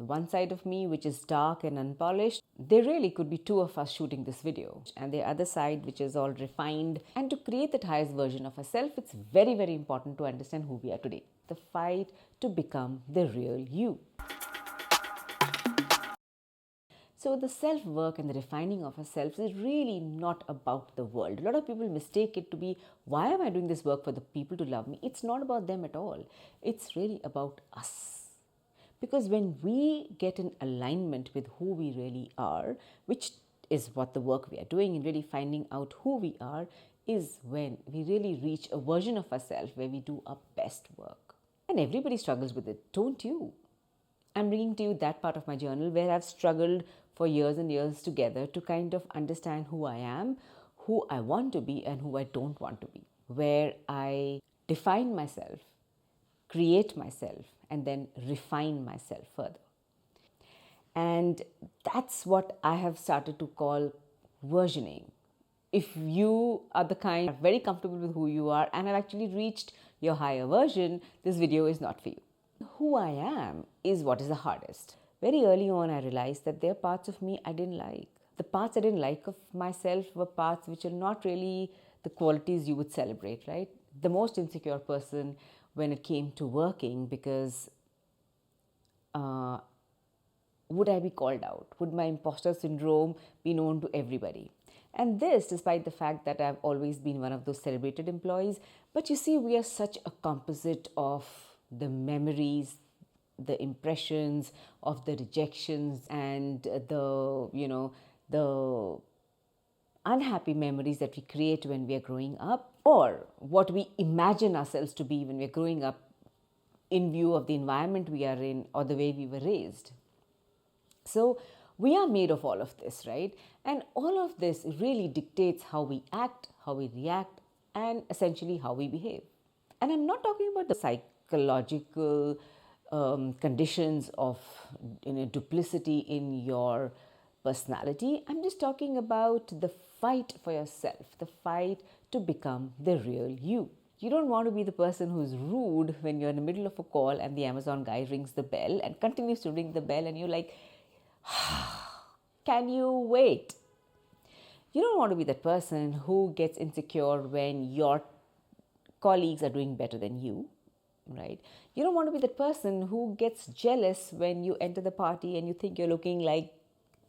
one side of me which is dark and unpolished. There really could be two of us shooting this video, and the other side which is all refined. And to create that highest version of ourselves, it's very, very important to understand who we are today. The fight to become the real you. So the self-work and the refining of ourselves is really not about the world. A lot of people mistake it to be, why am I doing this work for the people to love me? It's not about them at all. It's really about us. Because when we get in alignment with who we really are, which is what the work we are doing, and really finding out who we are, is when we really reach a version of ourselves where we do our best work. And everybody struggles with it, don't you? I'm bringing to you that part of my journal where I've struggled for years and years together to kind of understand who I am, who I want to be, and who I don't want to be. Where I define myself, create myself, and then refine myself further. And that's what I have started to call versioning. If you are the kind of very comfortable with who you are and have actually reached your higher version, this video is not for you. Who I am is what is the hardest. Very early on, I realized that there are parts of me I didn't like. The parts I didn't like of myself were parts which are not really the qualities you would celebrate, right? The most insecure person when it came to working, because would I be called out? Would my imposter syndrome be known to everybody? And this, despite the fact that I've always been one of those celebrated employees. But you see, we are such a composite of the memories, the impressions of the rejections, and the unhappy memories that we create when we are growing up, or what we imagine ourselves to be when we are growing up in view of the environment we are in or the way we were raised. So we are made of all of this, right? And all of this really dictates how we act, how we react, and essentially how we behave. And I'm not talking about the psychological conditions of duplicity in your personality. I'm just talking about the fight for yourself, the fight to become the real you. You don't want to be the person who's rude when you're in the middle of a call and the Amazon guy rings the bell and continues to ring the bell and you're like, can you wait? You don't want to be that person who gets insecure when your colleagues are doing better than you, right? You don't want to be that person who gets jealous when you enter the party and you think you're looking like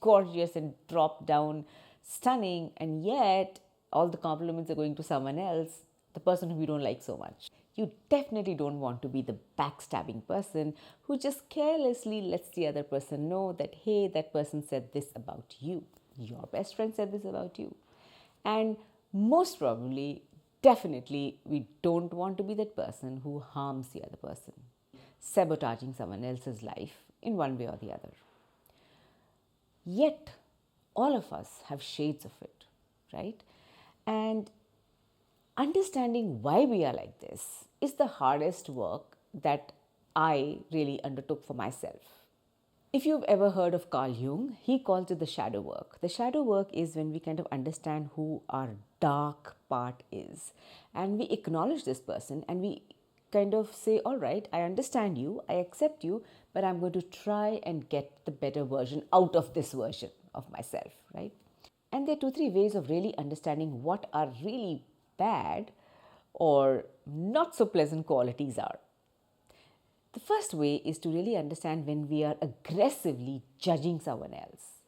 gorgeous and drop down stunning, and yet all the compliments are going to someone else, the person who you don't like so much. You definitely don't want to be the backstabbing person who just carelessly lets the other person know that, hey, that person said this about you. Your best friend said this about you. And most probably, definitely, we don't want to be that person who harms the other person, sabotaging someone else's life in one way or the other. Yet, all of us have shades of it, right? And understanding why we are like this is the hardest work that I really undertook for myself. If you've ever heard of Carl Jung, he calls it the shadow work. The shadow work is when we kind of understand who our dark part is. And we acknowledge this person and we kind of say, all right, I understand you, I accept you, but I'm going to try and get the better version out of this version of myself, right? And there are 2-3 ways of really understanding what our really bad or not so pleasant qualities are. The first way is to really understand when we are aggressively judging someone else,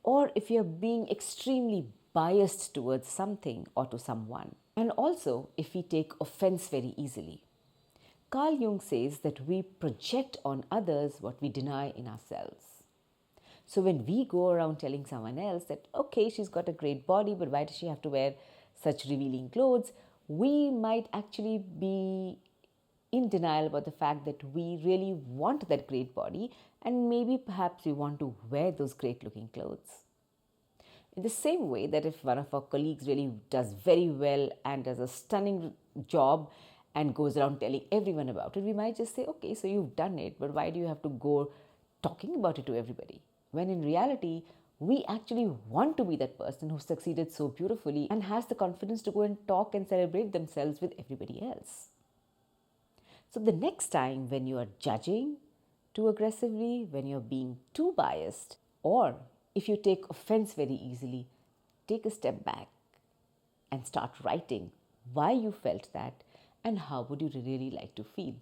or if you're being extremely biased towards something or to someone, and also if we take offense very easily. Carl Jung says that we project on others what we deny in ourselves. So when we go around telling someone else that, okay, she's got a great body, but why does she have to wear such revealing clothes? We might actually be in denial about the fact that we really want that great body, and maybe perhaps we want to wear those great looking clothes. In the same way that if one of our colleagues really does very well and does a stunning job and goes around telling everyone about it, we might just say, okay, so you've done it, but why do you have to go talking about it to everybody? When in reality, we actually want to be that person who succeeded so beautifully and has the confidence to go and talk and celebrate themselves with everybody else. So the next time when you are judging, too aggressively, when you're being too biased, or if you take offense very easily, take a step back and start writing why you felt that and how would you really like to feel.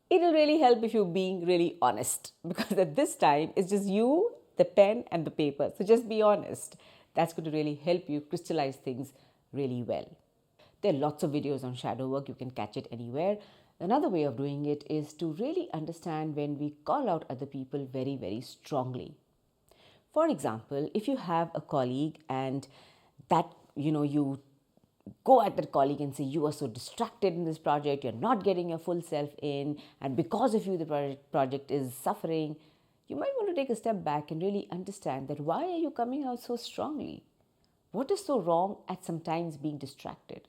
It'll really help if you're being really honest because at this time it's just you, the pen, and the paper. So just be honest. That's going to really help you crystallize things really well. There are lots of videos on shadow work, you can catch it anywhere. Another way of doing it is to really understand when we call out other people very, very strongly. For example, if you have a colleague and that you go at that colleague and say you are so distracted in this project, you're not getting your full self in, and because of you the project is suffering, you might want to take a step back and really understand that why are you coming out so strongly? What is so wrong at sometimes being distracted?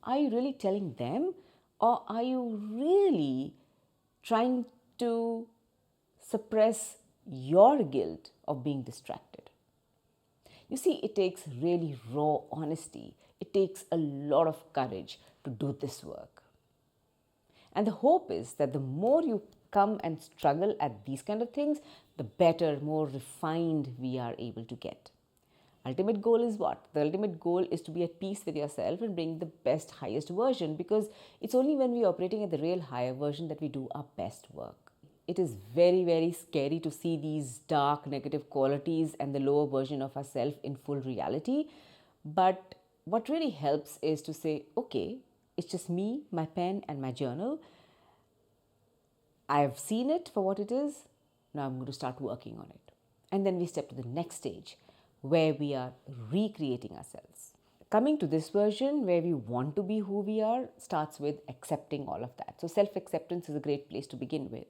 Are you really telling them, or are you really trying to suppress your guilt of being distracted? You see, it takes really raw honesty. It takes a lot of courage to do this work. And the hope is that the more you come and struggle at these kind of things, the better, more refined we are able to get. Ultimate goal is what? The ultimate goal is to be at peace with yourself and bring the best, highest version, because it's only when we're operating at the real higher version that we do our best work. It is very, very scary to see these dark negative qualities and the lower version of ourselves in full reality. But what really helps is to say, okay, it's just me, my pen, and my journal. I've seen it for what it is. Now I'm going to start working on it. And then we step to the next stage where we are recreating ourselves. Coming to this version where we want to be who we are starts with accepting all of that. So self-acceptance is a great place to begin with.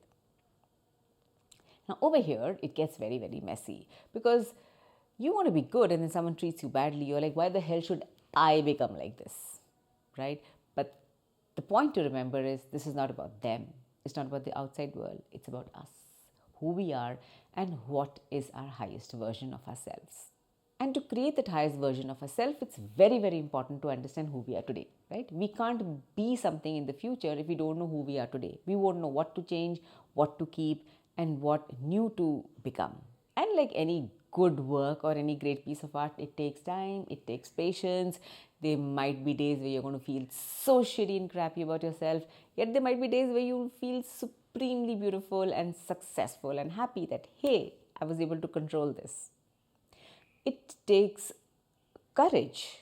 Now over here, it gets very, very messy because you want to be good and then someone treats you badly. You're like, why the hell should I become like this? Right? But the point to remember is this is not about them. It's not about the outside world. It's about us, who we are, and what is our highest version of ourselves. And to create that highest version of ourselves, it's very, very important to understand who we are today, right? We can't be something in the future if we don't know who we are today. We won't know what to change, what to keep, and what new to become. And like any good work or any great piece of art, it takes time, it takes patience. There might be days where you're going to feel so shitty and crappy about yourself, yet there might be days where you'll feel supremely beautiful and successful and happy that, hey, I was able to control this. It takes courage.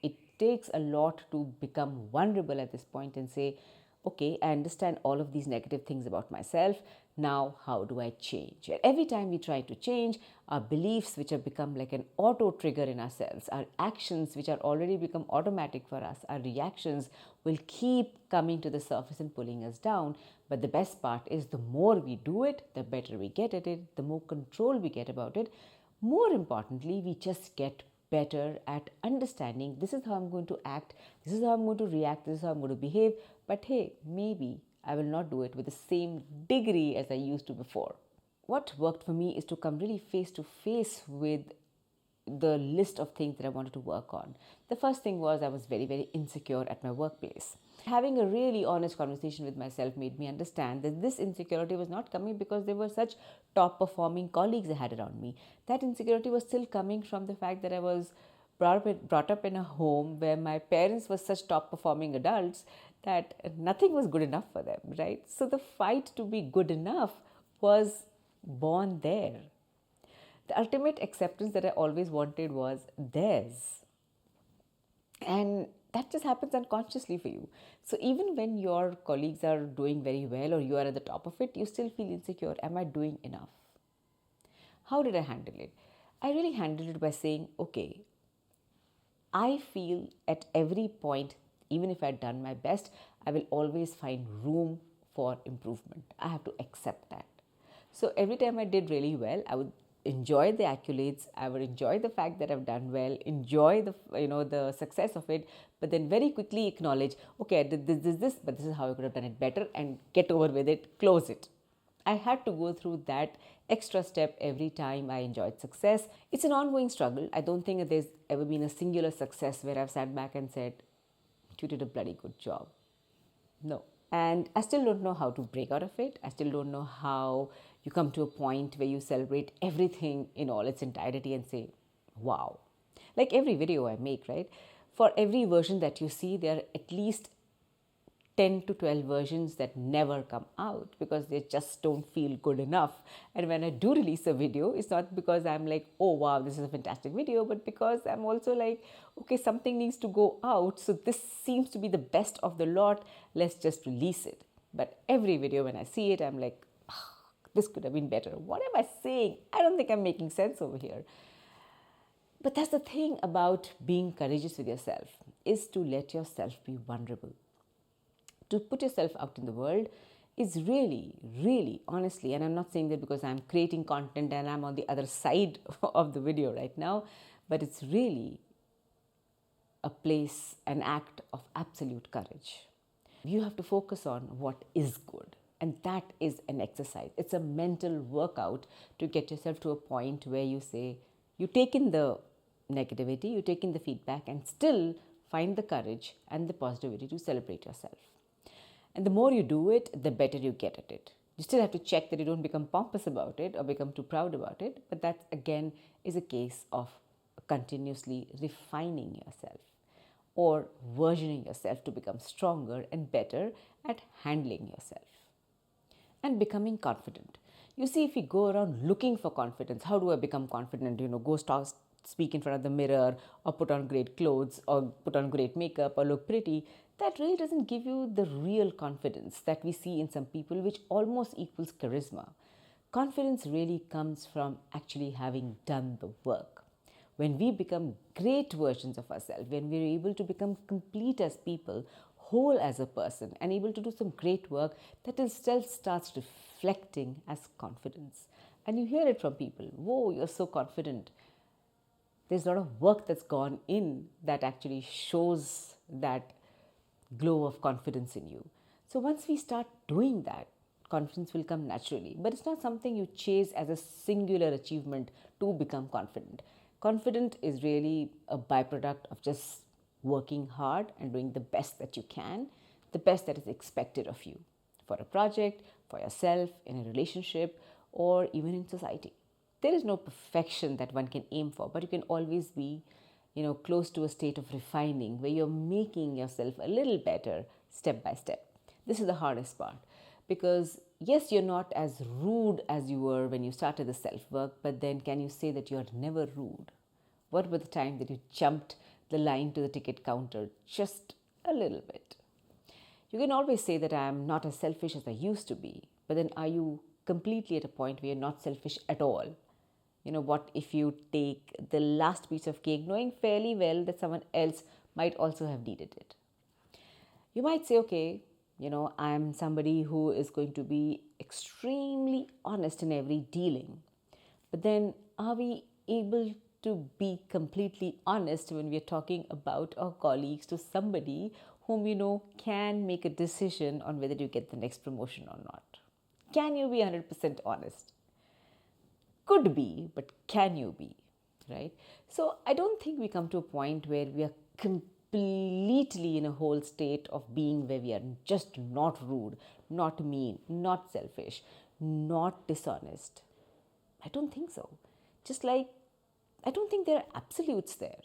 It takes a lot to become vulnerable at this point and say, okay, I understand all of these negative things about myself. Now, how do I change? And every time we try to change, our beliefs, which have become like an auto trigger in ourselves, our actions, which are already become automatic for us, our reactions will keep coming to the surface and pulling us down. But the best part is the more we do it, the better we get at it, the more control we get about it. More importantly, we just get better at understanding this is how I'm going to act, this is how I'm going to react, this is how I'm going to behave. But hey, maybe I will not do it with the same degree as I used to before. What worked for me is to come really face to face with the list of things that I wanted to work on. The first thing was I was very, very insecure at my workplace. Having a really honest conversation with myself made me understand that this insecurity was not coming because there were such top performing colleagues I had around me. That insecurity was still coming from the fact that I was brought up in a home where my parents were such top performing adults that nothing was good enough for them, right? So the fight to be good enough was born there. The ultimate acceptance that I always wanted was theirs. And that just happens unconsciously for you. So even when your colleagues are doing very well or you are at the top of it, you still feel insecure. Am I doing enough? How did I handle it? I really handled it by saying, okay, I feel at every point, even if I've done my best, I will always find room for improvement. I have to accept that. So every time I did really well, I would enjoy the accolades. I would enjoy the fact that I've done well, enjoy the success of it, but then very quickly acknowledge, okay, I did this, but this is how I could have done it better, and get over with it, close it. I had to go through that extra step every time I enjoyed success. It's an ongoing struggle. I don't think that there's ever been a singular success where I've sat back and said, you did a bloody good job. No. And I still don't know how to break out of it. I still don't know how you come to a point where you celebrate everything in all its entirety and say, wow. Like every video I make, right? For every version that you see, there are at least 10 to 12 versions that never come out because they just don't feel good enough. And when I do release a video, it's not because I'm like, oh wow, this is a fantastic video, but because I'm also like, okay, something needs to go out. So this seems to be the best of the lot. Let's just release it. But every video, when I see it, I'm like, "Ah, this could have been better. What am I saying? I don't think I'm making sense over here." But that's the thing about being courageous with yourself, is to let yourself be vulnerable. To put yourself out in the world is really, really, honestly, and I'm not saying that because I'm creating content and I'm on the other side of the video right now, but it's really a place, an act of absolute courage. You have to focus on what is good. And that is an exercise. It's a mental workout to get yourself to a point where you say, you take in the negativity, you take in the feedback, and still find the courage and the positivity to celebrate yourself. And the more you do it, the better you get at it. You still have to check that you don't become pompous about it or become too proud about it. But that, again, is a case of continuously refining yourself or versioning yourself to become stronger and better at handling yourself and becoming confident. You see, if we go around looking for confidence, how do I become confident? Go start, speak in front of the mirror or put on great clothes or put on great makeup or look pretty. That really doesn't give you the real confidence that we see in some people, which almost equals charisma. Confidence really comes from actually having done the work. When we become great versions of ourselves, when we're able to become complete as people, whole as a person, and able to do some great work, that itself starts reflecting as confidence. And you hear it from people, whoa, you're so confident. There's a lot of work that's gone in that actually shows that glow of confidence in you. So once we start doing that, confidence will come naturally. But it's not something you chase as a singular achievement to become confident. Confident is really a byproduct of just working hard and doing the best that you can, the best that is expected of you for a project, for yourself, in a relationship, or even in society. There is no perfection that one can aim for, but you can always be, close to a state of refining where you're making yourself a little better step by step. This is the hardest part because, yes, you're not as rude as you were when you started the self work, but then can you say that you're never rude? What about the time that you jumped the line to the ticket counter just a little bit? You can always say that I'm not as selfish as I used to be, but then are you completely at a point where you're not selfish at all? What if you take the last piece of cake knowing fairly well that someone else might also have needed it? You might say, okay, I'm somebody who is going to be extremely honest in every dealing. But then are we able to be completely honest when we are talking about our colleagues to somebody whom can make a decision on whether you get the next promotion or not? Can you be 100% honest? Could be, but can you be? Right? So I don't think we come to a point where we are completely in a whole state of being where we are just not rude, not mean, not selfish, not dishonest. I don't think so. Just like I don't think there are absolutes there.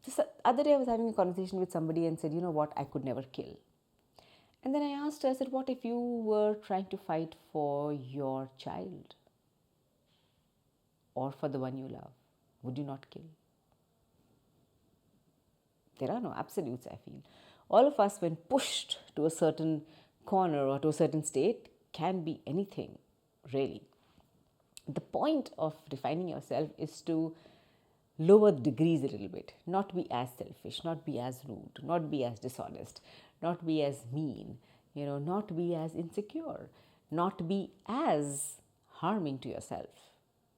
This other day I was having a conversation with somebody and said, you know what, I could never kill. And then I asked her, I said, what if you were trying to fight for your child or for the one you love? Would you not kill? There are no absolutes, I feel. All of us, when pushed to a certain corner or to a certain state, can be anything, really. The point of defining yourself is to lower the degrees a little bit, not be as selfish, not be as rude, not be as dishonest, not be as mean, not be as insecure, not be as harming to yourself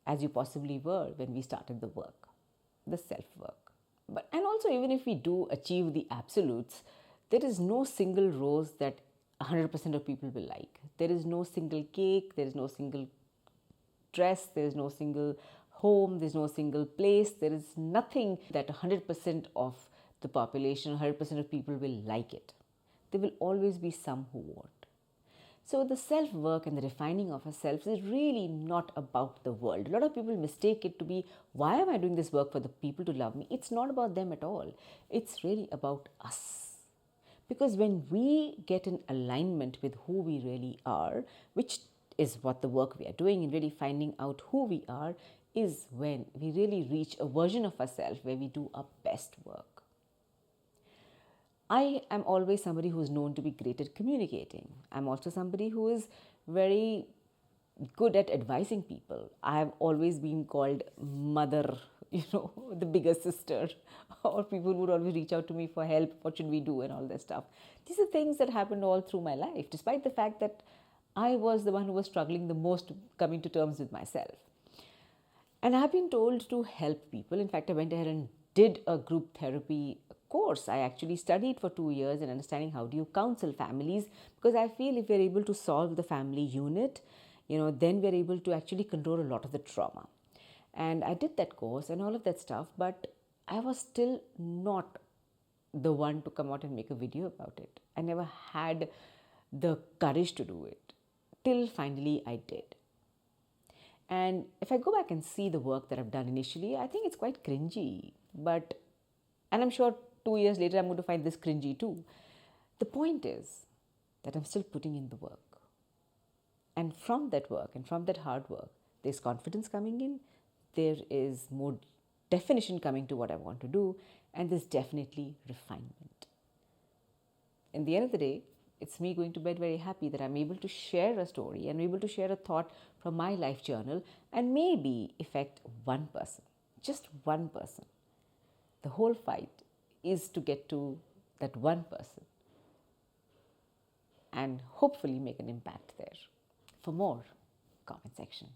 as you possibly were when we started the work, the self work. But and also, even if we do achieve the absolutes, there is no single rose that 100% of people will like. There is no single cake, there is no single dress, there is no single home, there's no single place, there is nothing that 100% of the population, 100% of people will like it. there will always be some who won't. So, the self work and the refining of ourselves is really not about the world. A lot of people mistake it to be, why am I doing this work for the people to love me? It's not about them at all. It's really about us. Because when we get in alignment with who we really are, which is what the work we are doing, and really finding out who we are, is when we really reach a version of ourselves where we do our best work. I am always somebody who is known to be great at communicating. I'm also somebody who is very good at advising people. I have always been called mother, the bigger sister, or people would always reach out to me for help. What should we do, and all that stuff. These are things that happened all through my life, despite the fact that I was the one who was struggling the most coming to terms with myself. And I've been told to help people. In fact, I went ahead and did a group therapy course. I actually studied for 2 years in understanding how do you counsel families, because I feel if we're able to solve the family unit, then we're able to actually control a lot of the trauma. And I did that course and all of that stuff, but I was still not the one to come out and make a video about it. I never had the courage to do it till finally I did. And if I go back and see the work that I've done initially, I think it's quite cringy. And I'm sure 2 years later I'm going to find this cringy too. The point is that I'm still putting in the work. And from that work and from that hard work, there's confidence coming in, there is more definition coming to what I want to do, and there's definitely refinement. In the end of the day, it's me going to bed very happy that I'm able to share a story and able to share a thought from my life journal and maybe affect one person, just one person. The whole fight is to get to that one person and hopefully make an impact there. For more, comment section.